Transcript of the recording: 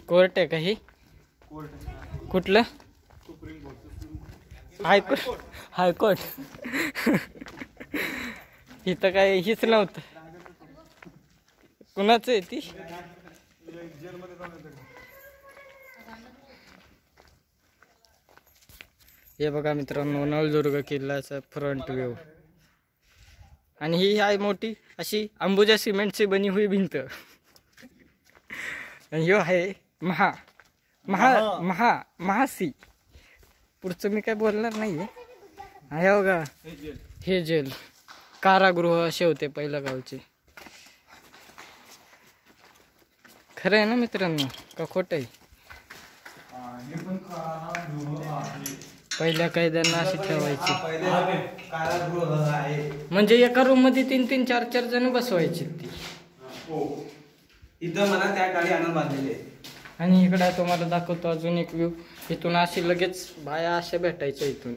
Court आहे का ही? कुठलं? हायकोर्ट. हायकोर्ट. इथं काय हीच नव्हतं. कुणाचं आहे ती? हे बघा मित्रांनो, नळदुर्ग किल्ल्याचा फ्रंट व्ह्यू. आणि ही आहे मोठी अशी अंबुजा सिमेंटची बनी हुई भिंत. आणि ह्यो आहे महासी. पुढचं मी काय बोलणार नाहीये. आहे बघा हे जेल, कारागृह असे होते पहिल्या गावचे. खरं आहे ना मित्रांनो का खोटं आहे? पहिल्या कैद्यांना अशी ठेवायची. म्हणजे एका रूम मध्ये 3-3, 4-4 जण बसवायची ती. इथं मला त्या काळी आणून बांधलेले. आणि इकडे तुम्हाला दाखवतो अजून एक व्ह्यू. इथून अशी लगेच बाया अशा भेटायच्या इथून.